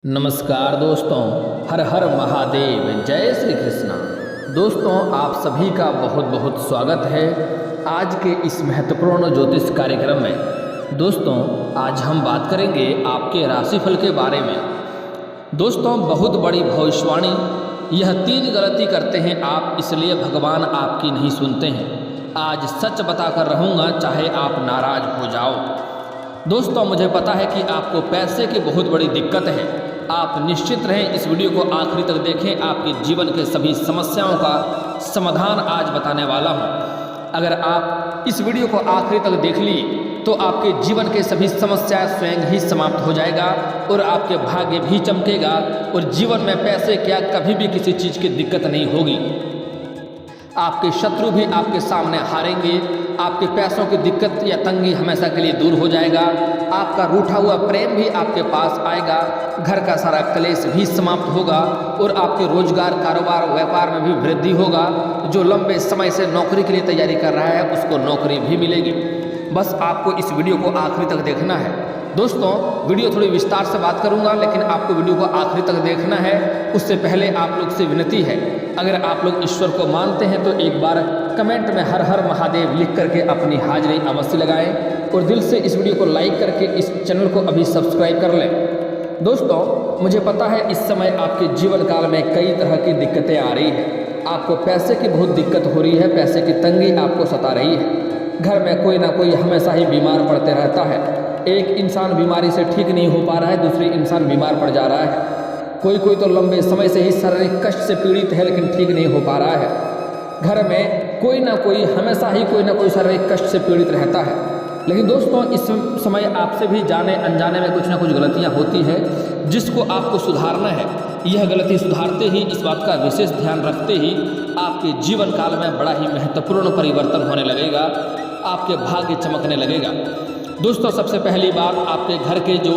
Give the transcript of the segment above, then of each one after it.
नमस्कार दोस्तों, हर हर महादेव, जय श्री कृष्णा। दोस्तों, आप सभी का बहुत बहुत स्वागत है आज के इस महत्वपूर्ण ज्योतिष कार्यक्रम में। दोस्तों, आज हम बात करेंगे आपके राशिफल के बारे में। दोस्तों, बहुत बड़ी भविष्यवाणी, यह 3 गलती करते हैं आप, इसलिए भगवान आपकी नहीं सुनते हैं। आज सच बताकर रहूँगा, चाहे आप नाराज हो जाओ। दोस्तों, मुझे पता है कि आपको पैसे की बहुत बड़ी दिक्कत है। आप निश्चित रहें, इस वीडियो को आखिरी तक देखें। आपके जीवन के सभी समस्याओं का समाधान आज बताने वाला हूं। अगर आप इस वीडियो को आखिरी तक देख लिए तो आपके जीवन के सभी समस्याएं स्वयं ही समाप्त हो जाएगा और आपके भाग्य भी चमकेगा और जीवन में पैसे क्या कभी भी किसी चीज़ की दिक्कत नहीं होगी। आपके शत्रु भी आपके सामने हारेंगे। आपके पैसों की दिक्कत या तंगी हमेशा के लिए दूर हो जाएगा। आपका रूठा हुआ प्रेम भी आपके पास आएगा। घर का सारा क्लेश भी समाप्त होगा और आपके रोजगार, कारोबार, व्यापार में भी वृद्धि होगा। जो लंबे समय से नौकरी के लिए तैयारी कर रहा है उसको नौकरी भी मिलेगी। बस आपको इस वीडियो को आखिरी तक देखना है। दोस्तों, वीडियो थोड़ी विस्तार से बात करूंगा, लेकिन आपको वीडियो को आखिरी तक देखना है। उससे पहले आप लोग से विनती है, अगर आप लोग ईश्वर को मानते हैं तो एक बार कमेंट में हर हर महादेव लिख करके अपनी हाजिरी अवश्य लगाएं और दिल से इस वीडियो को लाइक करके इस चैनल को अभी सब्सक्राइब कर लें। दोस्तों, मुझे पता है इस समय आपके जीवन काल में कई तरह की दिक्कतें आ रही हैं। आपको पैसे की बहुत दिक्कत हो रही है, पैसे की तंगी आपको सता रही है। घर में कोई ना कोई हमेशा ही बीमार पड़ते रहता है। एक इंसान बीमारी से ठीक नहीं हो पा रहा है, दूसरी इंसान बीमार पड़ जा रहा है। कोई तो लंबे समय से ही शारीरिक कष्ट से पीड़ित है, लेकिन ठीक नहीं हो पा रहा है। घर में कोई ना कोई हमेशा ही कोई ना कोई शारीरिक कष्ट से पीड़ित रहता है। लेकिन दोस्तों, इस समय आपसे भी जाने अनजाने में कुछ ना कुछ गलतियां होती हैं, जिसको आपको सुधारना है। यह गलती सुधारते ही, इस बात का विशेष ध्यान रखते ही आपके जीवन काल में बड़ा ही महत्वपूर्ण परिवर्तन होने लगेगा, आपके भाग्य चमकने लगेगा। दोस्तों, सबसे पहली बात, आपके घर के जो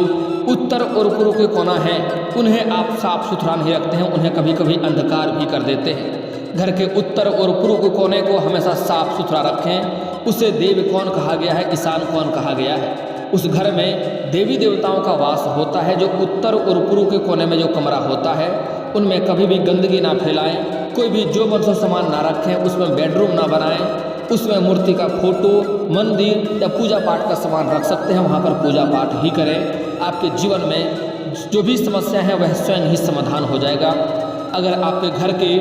उत्तर और पूर्व के कोना हैं उन्हें आप साफ सुथरा नहीं रखते हैं, उन्हें कभी कभी अंधकार भी कर देते हैं। घर के उत्तर और पूर्व के कोने को हमेशा साफ सुथरा रखें। उसे देव कौन कहा गया है, ईशान कौन कहा गया है। उस घर में देवी देवताओं का वास होता है। जो उत्तर और पूर्व के कोने में जो कमरा होता है उनमें कभी भी गंदगी ना फैलाएं, कोई भी जो मन सो सामान ना रखें, उसमें बेडरूम ना बनाएं। उसमें मूर्ति का फोटो, मंदिर या पूजा पाठ का सामान रख सकते हैं, वहाँ पर पूजा पाठ ही करें। आपके जीवन में जो भी समस्या है वह स्वयं ही समाधान हो जाएगा। अगर आपके घर के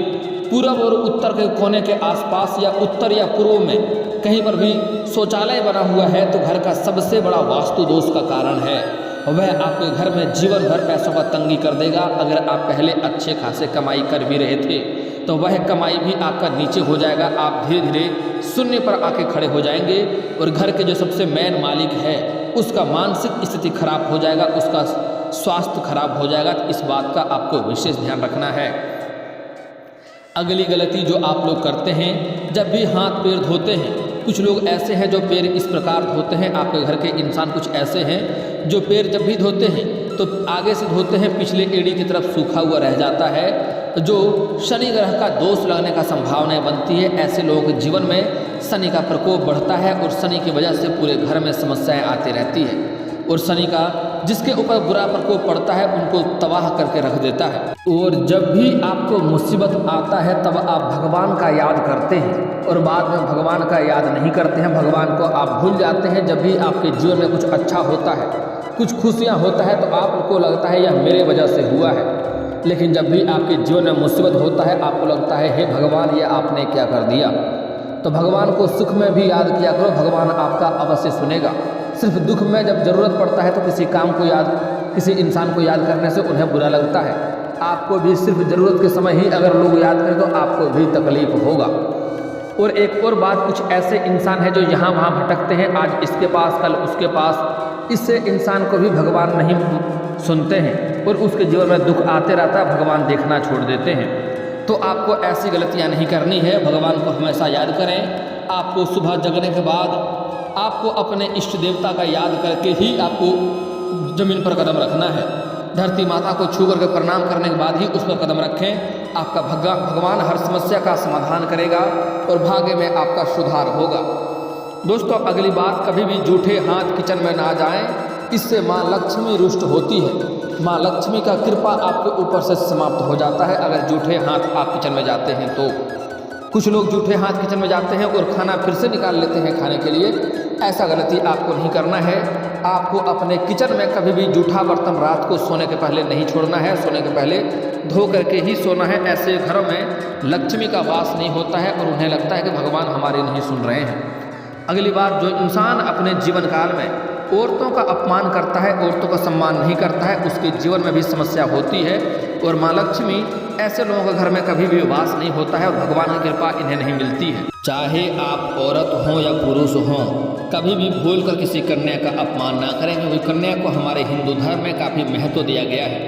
पूर्व और उत्तर के कोने के आसपास या उत्तर या पूर्व में कहीं पर भी शौचालय बना हुआ है तो घर का सबसे बड़ा वास्तु दोष का कारण है। वह आपके घर में जीवन भर पैसों का तंगी कर देगा। अगर आप पहले अच्छे खासे कमाई कर भी रहे थे तो वह कमाई भी आपका नीचे हो जाएगा। आप धीरे धीरे शून्य पर आके खड़े हो जाएंगे और घर के जो सबसे मेन मालिक है उसका मानसिक स्थिति खराब हो जाएगा, उसका स्वास्थ्य खराब हो जाएगा। तो इस बात का आपको विशेष ध्यान रखना है। अगली गलती जो आप लोग करते हैं, जब भी हाथ पैर धोते हैं, कुछ लोग ऐसे हैं जो पैर इस प्रकार धोते हैं। आपके घर के इंसान कुछ ऐसे हैं जो पैर जब भी धोते हैं तो आगे से धोते हैं, पिछले एड़ी की तरफ सूखा हुआ रह जाता है, जो शनि ग्रह का दोष लगने का संभावना बनती है। ऐसे लोगों के जीवन में शनि का प्रकोप बढ़ता है और शनि की वजह से पूरे घर में समस्याएं आती रहती है। और शनि का जिसके ऊपर बुरा प्रकोप पड़ता है उनको तबाह करके रख देता है। और जब भी आपको मुसीबत आता है तब आप भगवान का याद करते हैं और बाद में भगवान का याद नहीं करते हैं, भगवान को आप भूल जाते हैं। जब भी आपके जीवन में कुछ अच्छा होता है, कुछ खुशियाँ होता है तो आपको लगता है यह मेरे वजह से हुआ है। लेकिन जब भी आपके जीवन में मुसीबत होता है आपको लगता है हे भगवान, ये आपने क्या कर दिया। तो भगवान को सुख में भी याद किया करो, भगवान आपका अवश्य सुनेगा। सिर्फ दुख में जब ज़रूरत पड़ता है तो किसी इंसान को याद करने से उन्हें बुरा लगता है। आपको भी सिर्फ ज़रूरत के समय ही अगर लोग याद करें तो आपको भी तकलीफ होगा। और एक और बात, कुछ ऐसे इंसान हैं जो यहाँ वहाँ भटकते हैं, आज इसके पास कल उसके पास। इससे इंसान को भी भगवान नहीं सुनते हैं और उसके जीवन में दुख आते रहता है, भगवान देखना छोड़ देते हैं। तो आपको ऐसी गलतियां नहीं करनी है, भगवान को हमेशा याद करें। आपको सुबह जगने के बाद आपको अपने इष्ट देवता का याद करके ही आपको जमीन पर कदम रखना है। धरती माता को छू करके प्रणाम करने के बाद ही उस पर कदम रखें। आपका भगवान हर समस्या का समाधान करेगा और भाग्य में आपका सुधार होगा। दोस्तों, अगली बात, कभी भी जूठे हाथ किचन में ना जाएं। इससे माँ लक्ष्मी रुष्ट होती है। माँ लक्ष्मी का कृपा आपके ऊपर से समाप्त हो जाता है अगर जूठे हाथ आप किचन में जाते हैं तो। कुछ लोग जूठे हाथ किचन में जाते हैं और खाना फिर से निकाल लेते हैं खाने के लिए। ऐसा गलती आपको नहीं करना है। आपको अपने किचन में कभी भी जूठा बर्तन रात को सोने के पहले नहीं छोड़ना है। सोने के पहले धो करके ही सोना है। ऐसे घरों में लक्ष्मी का वास नहीं होता है और उन्हें लगता है कि भगवान हमारी नहीं सुन रहे हैं। अगली बात, जो इंसान अपने जीवन काल में औरतों का अपमान करता है, औरतों का सम्मान नहीं करता है, उसके जीवन में भी समस्या होती है और माँ लक्ष्मी ऐसे लोगों के घर में कभी भी वास नहीं होता है और भगवान की कृपा इन्हें नहीं मिलती है। चाहे आप औरत हों या पुरुष हों, कभी भी भूल कर किसी कन्या का अपमान ना करें, क्योंकि कन्या को हमारे हिंदू धर्म में काफ़ी महत्व दिया गया है।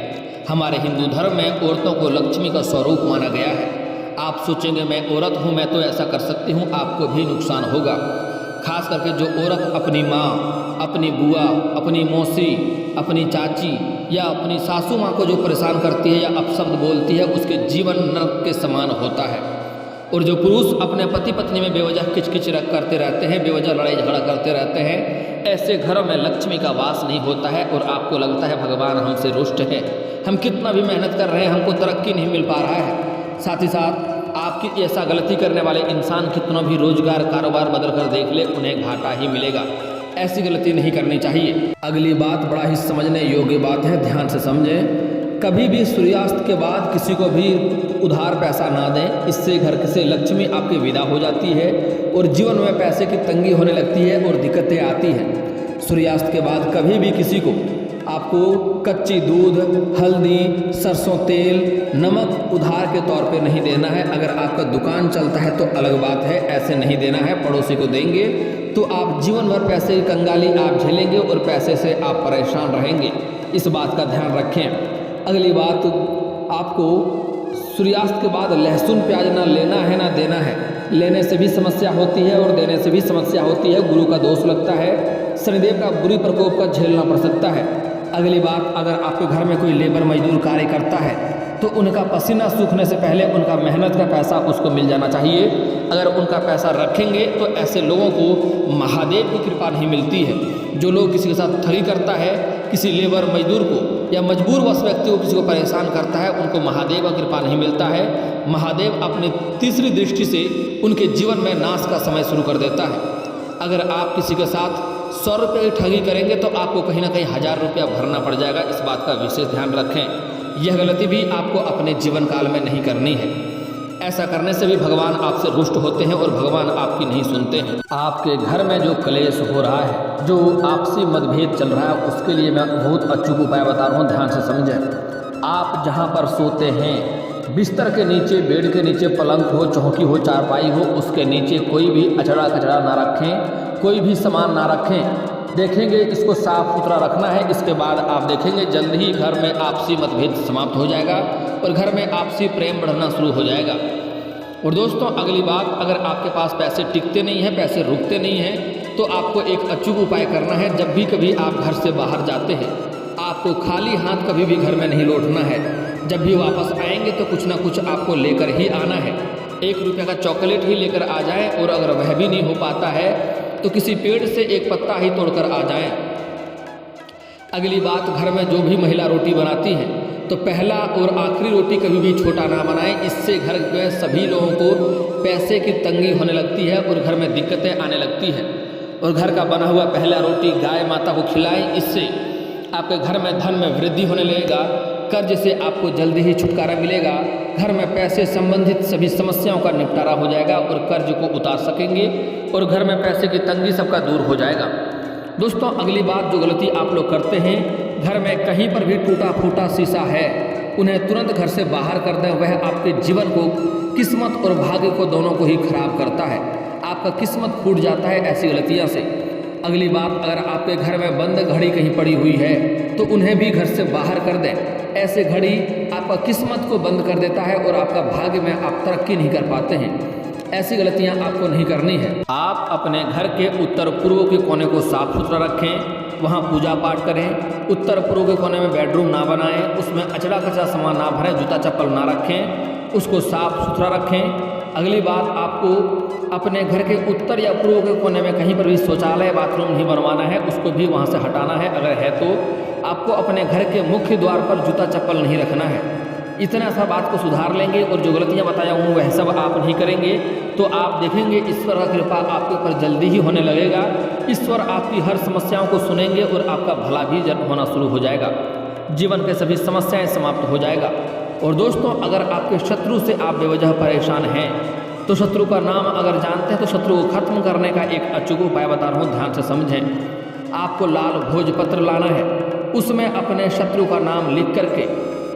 हमारे हिंदू धर्म में औरतों को लक्ष्मी का स्वरूप माना गया है। आप सोचेंगे मैं औरत हूँ, मैं तो ऐसा कर सकती हूँ, आपको भी नुकसान होगा। खास करके जो औरत अपनी माँ, अपनी बुआ, अपनी मौसी, अपनी चाची या अपनी सासू माँ को जो परेशान करती है या अपशब्द बोलती है, उसके जीवन नरक के समान होता है। और जो पुरुष अपने पति पत्नी में बेवजह किचकिच करते रहते हैं, बेवजह लड़ाई झगड़ा करते रहते हैं, ऐसे घरों में लक्ष्मी का वास नहीं होता है और आपको लगता है भगवान हमसे रुष्ट है, हम कितना भी मेहनत कर रहे हैं हमको तरक्की नहीं मिल पा रहा है। साथ ही साथ आपकी ऐसा गलती करने वाले इंसान कितना भी रोजगार कारोबार बदल कर देख ले, उन्हें घाटा ही मिलेगा। ऐसी गलती नहीं करनी चाहिए। अगली बात बड़ा ही समझने योग्य बात है, ध्यान से समझें। कभी भी सूर्यास्त के बाद किसी को भी उधार पैसा ना दें, इससे घर से लक्ष्मी आपकी विदा हो जाती है और जीवन में पैसे की तंगी होने लगती है और दिक्कतें आती हैं। सूर्यास्त के बाद कभी भी किसी को आपको कच्ची दूध, हल्दी, सरसों तेल, नमक उधार के तौर पे नहीं देना है। अगर आपका दुकान चलता है तो अलग बात है, ऐसे नहीं देना है। पड़ोसी को देंगे तो आप जीवन भर पैसे की कंगाली आप झेलेंगे और पैसे से आप परेशान रहेंगे। इस बात का ध्यान रखें। अगली बात, आपको सूर्यास्त के बाद लहसुन प्याज ना लेना है ना देना है। लेने से भी समस्या होती है और देने से भी समस्या होती है। गुरु का दोष लगता है, शनिदेव का बुरी प्रकोप का झेलना पड़ सकता है। अगली बात, अगर आपके घर में कोई लेबर मजदूर कार्य करता है तो उनका पसीना सूखने से पहले उनका मेहनत का पैसा उसको मिल जाना चाहिए। अगर उनका पैसा रखेंगे तो ऐसे लोगों को महादेव की कृपा नहीं मिलती है। जो लोग किसी के साथ ठगी करता है, किसी लेबर मजदूर को या मजबूर वश व्यक्ति को किसी को परेशान करता है, उनको महादेव का कृपा नहीं मिलता है। महादेव अपनी तीसरी दृष्टि से उनके जीवन में नाश का समय शुरू कर देता है। अगर आप किसी के साथ 100 रुपये की ठगी करेंगे तो आपको कहीं ना कहीं 1000 रुपया भरना पड़ जाएगा। इस बात का विशेष ध्यान रखें। यह गलती भी आपको अपने जीवन काल में नहीं करनी है। ऐसा करने से भी भगवान आपसे रुष्ट होते हैं और भगवान आपकी नहीं सुनते हैं। आपके घर में जो क्लेश हो रहा है, जो आपसी मतभेद चल रहा है, उसके लिए मैं बहुत अचूक उपाय बता रहा हूँ, ध्यान से समझें। आप जहाँ पर सोते हैं, बिस्तर के नीचे, बेड के नीचे, पलंग हो, चौकी हो, चारपाई हो, उसके नीचे कोई भी अचड़ा कचड़ा ना रखें, कोई भी सामान ना रखें। देखेंगे इसको साफ सुथरा रखना है। इसके बाद आप देखेंगे जल्द ही घर में आपसी मतभेद समाप्त हो जाएगा और घर में आपसी प्रेम बढ़ना शुरू हो जाएगा। और दोस्तों, अगली बात, अगर आपके पास पैसे टिकते नहीं हैं, पैसे रुकते नहीं हैं, तो आपको एक अचूक उपाय करना है। जब भी कभी आप घर से बाहर जाते हैं, आपको खाली हाथ कभी भी घर में नहीं लौटना है। जब भी वापस आएंगे तो कुछ ना कुछ आपको लेकर ही आना है। 1 रुपये का चॉकलेट ही लेकर आ जाएं, और अगर वह भी नहीं हो पाता है तो किसी पेड़ से एक पत्ता ही तोड़कर आ जाएं। अगली बात, घर में जो भी महिला रोटी बनाती है तो पहला और आखिरी रोटी कभी भी छोटा ना बनाएं। इससे घर में सभी लोगों को पैसे की तंगी होने लगती है और घर में दिक्कतें आने लगती हैं। और घर का बना हुआ पहला रोटी गाय माता को खिलाएं। इससे आपके घर में धन में वृद्धि होने लगेगा। कर्ज से आपको जल्दी ही छुटकारा मिलेगा। घर में पैसे संबंधित सभी समस्याओं का निपटारा हो जाएगा और कर्ज को उतार सकेंगे और घर में पैसे की तंगी सबका दूर हो जाएगा। दोस्तों, अगली बात, जो गलती आप लोग करते हैं, घर में कहीं पर भी टूटा फूटा शीशा है, उन्हें तुरंत घर से बाहर कर दें। वह आपके जीवन को, किस्मत और भाग्य को, दोनों को ही खराब करता है। आपका किस्मत फूट जाता है ऐसी गलतियों से। अगली बात, अगर आपके घर में बंद घड़ी कहीं पड़ी हुई है तो उन्हें भी घर से बाहर कर दें। ऐसे घड़ी आपका किस्मत को बंद कर देता है और आपका भाग्य में आप तरक्की नहीं कर पाते हैं। ऐसी गलतियां आपको नहीं करनी है। आप अपने घर के उत्तर पूर्व के कोने को साफ सुथरा रखें, वहां पूजा पाठ करें। उत्तर पूर्व के कोने में बेडरूम ना बनाएं, उसमें अचड़ा कचरा सामान ना भरें, जूता चप्पल ना रखें, उसको साफ सुथरा रखें। अगली बात, आपको अपने घर के उत्तर या पूर्व के कोने में कहीं पर भी शौचालय बाथरूम नहीं बनवाना है, उसको भी वहाँ से हटाना है। अगर है तो आपको अपने घर के मुख्य द्वार पर जूता चप्पल नहीं रखना है। इतना सा बात को सुधार लेंगे और जो गलतियाँ बताया हूँ वह सब आप नहीं करेंगे तो आप देखेंगे ईश्वर का कृपा आपके ऊपर जल्दी ही होने लगेगा। ईश्वर आपकी हर समस्याओं को सुनेंगे और आपका भला भी होना शुरू हो जाएगा। जीवन के सभी समस्याएं समाप्त हो जाएगा। और दोस्तों, अगर आपके शत्रु से आप बेवजह परेशान हैं तो शत्रु का नाम अगर जानते हैं तो शत्रु को खत्म करने का एक अचूक उपाय बता रहा हूँ, ध्यान से समझें। आपको लाल भोजपत्र लाना है, उसमें अपने शत्रु का नाम लिख करके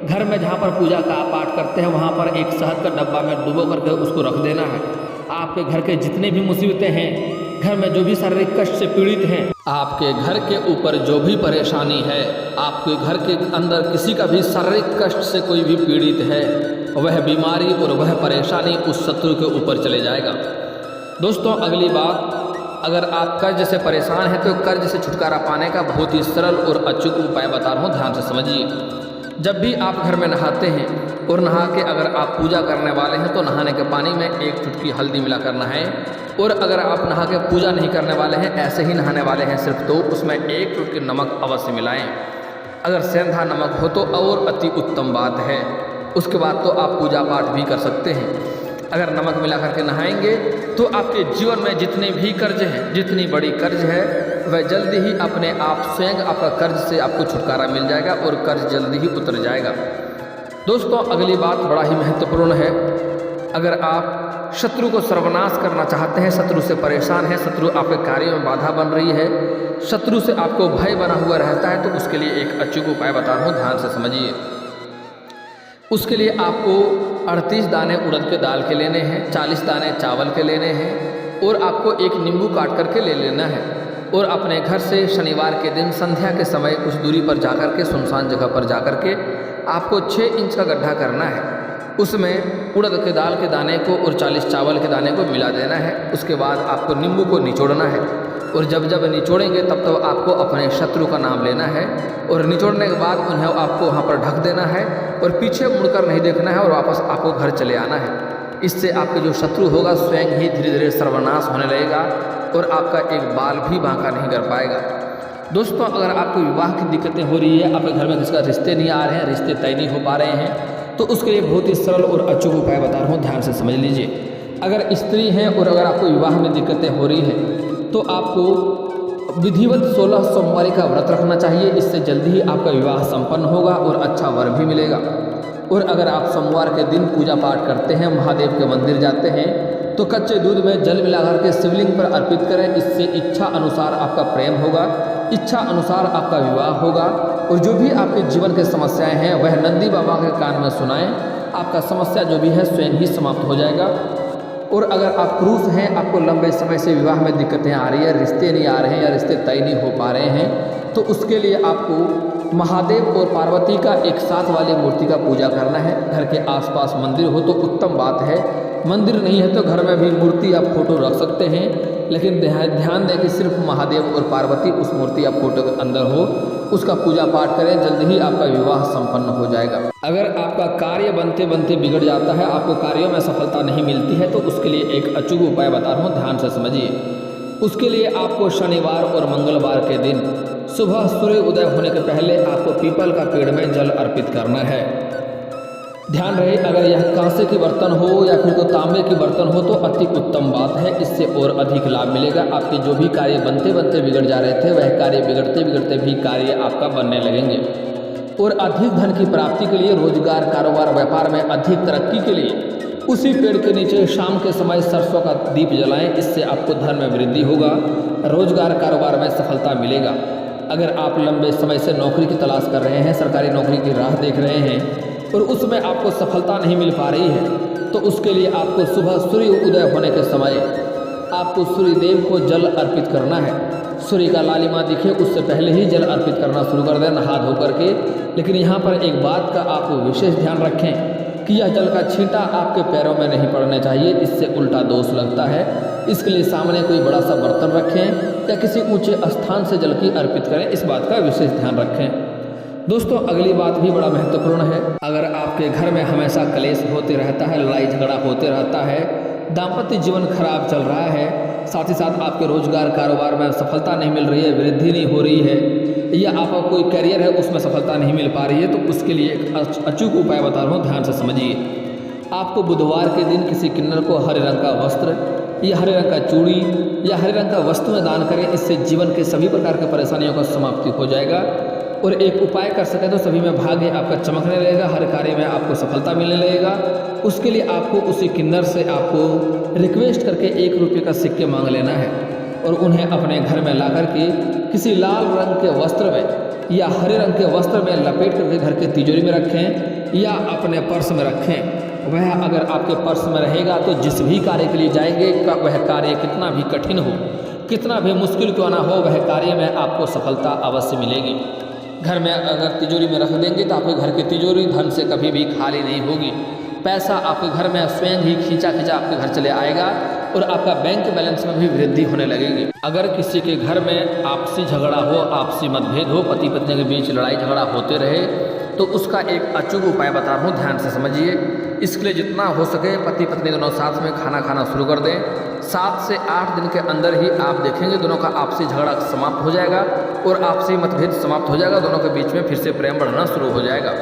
घर में जहाँ पर पूजा का पाठ करते हैं वहाँ पर एक शहद का डब्बा में डुबो करके उसको रख देना है। आपके घर के जितने भी मुसीबतें हैं, घर में जो भी शारीरिक कष्ट से पीड़ित हैं, आपके घर के ऊपर जो भी परेशानी है, आपके घर के अंदर किसी का भी शारीरिक कष्ट से कोई भी पीड़ित है, वह बीमारी और वह परेशानी उस शत्रु के ऊपर चले जाएगा। दोस्तों, अगली बात, अगर आप कर्ज से परेशान हैं तो कर्ज से छुटकारा पाने का बहुत ही सरल और अचूक उपाय बता रहा हूँ, ध्यान से समझिए। जब भी आप घर में नहाते हैं और नहा के अगर आप पूजा करने वाले हैं तो नहाने के पानी में एक चुटकी हल्दी मिला करना है। और अगर आप नहा के पूजा नहीं करने वाले हैं, ऐसे ही नहाने वाले हैं सिर्फ, तो उसमें एक चुटकी नमक अवश्य मिलाएं। अगर सेंधा नमक हो तो और अति उत्तम बात है। उसके बाद तो आप पूजा पाठ भी कर सकते हैं। अगर नमक मिला करके नहाएंगे तो आपके जीवन में जितने भी कर्ज हैं, जितनी बड़ी कर्ज है, वह जल्दी ही अपने आप स्वयं आपका कर्ज से आपको छुटकारा मिल जाएगा और कर्ज जल्दी ही उतर जाएगा। दोस्तों, अगली बात बड़ा ही महत्वपूर्ण है। अगर आप शत्रु को सर्वनाश करना चाहते हैं, शत्रु से परेशान हैं, शत्रु आपके कार्य में बाधा बन रही है, शत्रु से आपको भय बना हुआ रहता है, तो उसके लिए एक अचूक उपाय बता रहा हूँ, ध्यान से समझिए। उसके लिए आपको 38 दाने उड़द के दाल के लेने हैं, 40 दाने चावल के लेने हैं और आपको एक नींबू काट करके ले लेना है। और अपने घर से शनिवार के दिन संध्या के समय कुछ दूरी पर जाकर के, सुनसान जगह पर जाकर के आपको 6 इंच का गड्ढा करना है। उसमें उड़द के दाल के दाने को और 40 चावल के दाने को मिला देना है। उसके बाद आपको नींबू को निचोड़ना है और जब जब निचोड़ेंगे तब आपको अपने शत्रु का नाम लेना है और निचोड़ने के बाद उन्हें आपको वहाँ पर ढक देना है और पीछे मुड़कर नहीं देखना है और वापस आपको घर चले आना है। इससे आपके जो शत्रु होगा स्वयं ही धीरे धीरे सर्वनाश होने लगेगा और आपका एक बाल भी बांका नहीं कर पाएगा। दोस्तों, अगर आपको विवाह की दिक्कतें हो रही है, आपके घर में किसी का रिश्ते नहीं आ रहे हैं, रिश्ते तय नहीं हो पा रहे हैं, तो उसके लिए बहुत ही सरल और अचूक उपाय बता रहा हूँ, ध्यान से समझ लीजिए। अगर स्त्री हैं और अगर आपको विवाह में दिक्कतें हो रही है तो आपको विधिवत 16 सोमवारी का व्रत रखना चाहिए। इससे जल्दी ही आपका विवाह संपन्न होगा और अच्छा वर भी मिलेगा। और अगर आप सोमवार के दिन पूजा पाठ करते हैं, महादेव के मंदिर जाते हैं, तो कच्चे दूध में जल मिलाकर के शिवलिंग पर अर्पित करें। इससे इच्छा अनुसार आपका प्रेम होगा, इच्छा अनुसार आपका विवाह होगा और जो भी आपके जीवन के समस्याएं हैं वह नंदी बाबा के कान में सुनाएं। आपका समस्या जो भी है स्वयं ही समाप्त हो जाएगा। और अगर आप पुरुष हैं, आपको लंबे समय से विवाह में दिक्कतें आ रही है, रिश्ते नहीं आ रहे हैं या रिश्ते तय नहीं हो पा रहे हैं, तो उसके लिए आपको महादेव और पार्वती का एक साथ वाली मूर्ति का पूजा करना है। घर के आसपास मंदिर हो तो उत्तम बात है, मंदिर नहीं है तो घर में भी मूर्ति या फोटो रख सकते हैं, लेकिन ध्यान दें कि सिर्फ महादेव और पार्वती उस मूर्ति या फोटो के अंदर हो, उसका पूजा पाठ करें, जल्द ही आपका विवाह संपन्न हो जाएगा। अगर आपका कार्य बनते बनते बिगड़ जाता है, आपको कार्यों में सफलता नहीं मिलती है, तो उसके लिए एक अचूक उपाय बता रहा हूँ, ध्यान से समझिए। उसके लिए आपको शनिवार और मंगलवार के दिन सुबह सूर्य उदय होने के पहले आपको पीपल का पेड़ में जल अर्पित करना है। ध्यान रहे, अगर यह कांसे के बर्तन हो या फिर तो तांबे के बर्तन हो तो अति उत्तम बात है, इससे और अधिक लाभ मिलेगा। आपके जो भी कार्य बनते बनते बिगड़ जा रहे थे वह कार्य बिगड़ते बिगड़ते भी कार्य आपका बनने लगेंगे। और अधिक धन की प्राप्ति के लिए, रोजगार, कारोबार, व्यापार में अधिक तरक्की के लिए उसी पेड़ के नीचे शाम के समय सरसों का दीप जलाएं। इससे आपको धन में वृद्धि होगा, रोजगार कारोबार में सफलता मिलेगा। अगर आप लंबे समय से नौकरी की तलाश कर रहे हैं, सरकारी नौकरी की राह देख रहे हैं और उसमें आपको सफलता नहीं मिल पा रही है, तो उसके लिए आपको सुबह सूर्य उदय होने के समय आपको सूर्य देव को जल अर्पित करना है। सूर्य का लालिमा दिखे उससे पहले ही जल अर्पित करना शुरू कर दें, नहा धो करके। लेकिन यहाँ पर एक बात का आप विशेष ध्यान रखें कि यह जल का छींटा आपके पैरों में नहीं पड़ना चाहिए, इससे उल्टा दोष लगता है। इसके लिए सामने कोई बड़ा सा बर्तन रखें या किसी ऊंचे स्थान से जल की अर्पित करें, इस बात का विशेष ध्यान रखें। दोस्तों, अगली बात भी बड़ा महत्वपूर्ण है। अगर आपके घर में हमेशा कलेश होते रहता है, लड़ाई झगड़ा होते रहता है, दाम्पत्य जीवन खराब चल रहा है, साथ ही साथ आपके रोजगार कारोबार में सफलता नहीं मिल रही है, वृद्धि नहीं हो रही है, या आपका कोई करियर है उसमें सफलता नहीं मिल पा रही है, तो उसके लिए एक अचूक उपाय बता रहा हूँ, ध्यान से समझिए। आपको बुधवार के दिन किसी किन्नर को हरे रंग का वस्त्र या हरे रंग का चूड़ी या हरे रंग का वस्तु में दान करें। इससे जीवन के सभी प्रकार की परेशानियों का समाप्ति हो जाएगा। और एक उपाय कर सके तो सभी में भाग्य आपका चमकने लगेगा, हर कार्य में आपको सफलता मिलने लगेगा। उसके लिए आपको उसी किन्नर से आपको रिक्वेस्ट करके 1 रुपये का सिक्के मांग लेना है और उन्हें अपने घर में ला करके किसी लाल रंग के वस्त्र में या हरे रंग के वस्त्र में लपेट करके घर के तिजोरी में रखें या अपने पर्स में रखें। वह अगर आपके पर्स में रहेगा तो जिस भी कार्य के लिए जाएंगे वह कार्य कितना भी कठिन हो, कितना भी मुश्किल क्यों ना हो, वह कार्य में आपको सफलता अवश्य मिलेगी। घर में अगर तिजोरी में रख देंगे तो आपके घर की तिजोरी धन से कभी भी खाली नहीं होगी। पैसा आपके घर में स्वयं ही खींचा खींचा आपके घर चले आएगा और आपका बैंक बैलेंस में भी वृद्धि होने लगेगी। अगर किसी के घर में आपसी झगड़ा हो, आपसी मतभेद हो, पति पत्नी के बीच लड़ाई झगड़ा होते रहे, तो उसका एक अचूक उपाय बता रहा हूँ, ध्यान से समझिए। इसके लिए जितना हो सके पति पत्नी दोनों साथ में खाना खाना शुरू कर दें। 7 से 8 दिन के अंदर ही आप देखेंगे दोनों का आपसी झगड़ा समाप्त हो जाएगा और आपसी मतभेद समाप्त हो जाएगा, दोनों के बीच में फिर से प्रेम बढ़ना शुरू हो जाएगा।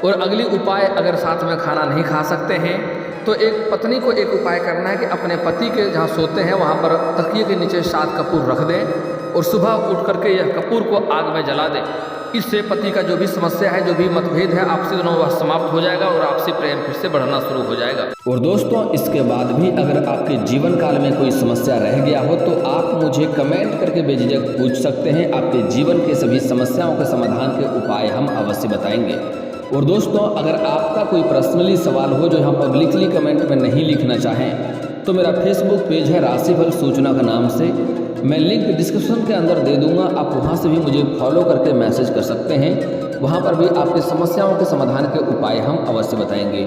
और अगली उपाय, अगर साथ में खाना नहीं खा सकते हैं तो एक पत्नी को एक उपाय करना है कि अपने पति के जहाँ सोते हैं वहाँ पर तकिए के नीचे 7 कपूर रख दें और सुबह उठ करके यह कपूर को आग में जला दें। इससे पति का जो भी समस्या है, जो भी मतभेद है आपसी दोनों, वह समाप्त हो जाएगा और आपसी प्रेम फिर से बढ़ना शुरू हो जाएगा। और दोस्तों, इसके बाद भी अगर आपके जीवन काल में कोई समस्या रह गया हो तो आप मुझे कमेंट करके बेझिझक पूछ सकते हैं। आपके जीवन के सभी समस्याओं के समाधान के उपाय हम अवश्य बताएंगे। और दोस्तों, अगर आपका कोई पर्सनली सवाल हो जो यहाँ पब्लिकली कमेंट में नहीं लिखना चाहें तो मेरा फेसबुक पेज है राशिफल सूचना का नाम से, मैं लिंक डिस्क्रिप्शन के अंदर दे दूंगा, आप वहां से भी मुझे फॉलो करके मैसेज कर सकते हैं। वहां पर भी आपकी समस्याओं के समाधान के उपाय हम अवश्य बताएंगे।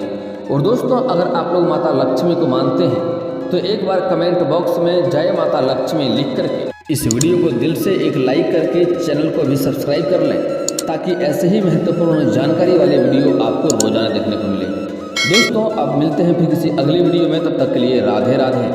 और दोस्तों, अगर आप लोग माता लक्ष्मी को मानते हैं तो एक बार कमेंट बॉक्स में जय माता लक्ष्मी लिख करके इस वीडियो को दिल से एक लाइक करके चैनल को भी सब्सक्राइब कर लें, ताकि ऐसे ही महत्वपूर्ण जानकारी वाले वीडियो आपको रोजाना देखने को मिले। दोस्तों, अब मिलते हैं फिर किसी अगली वीडियो में, तब तक के लिए राधे राधे।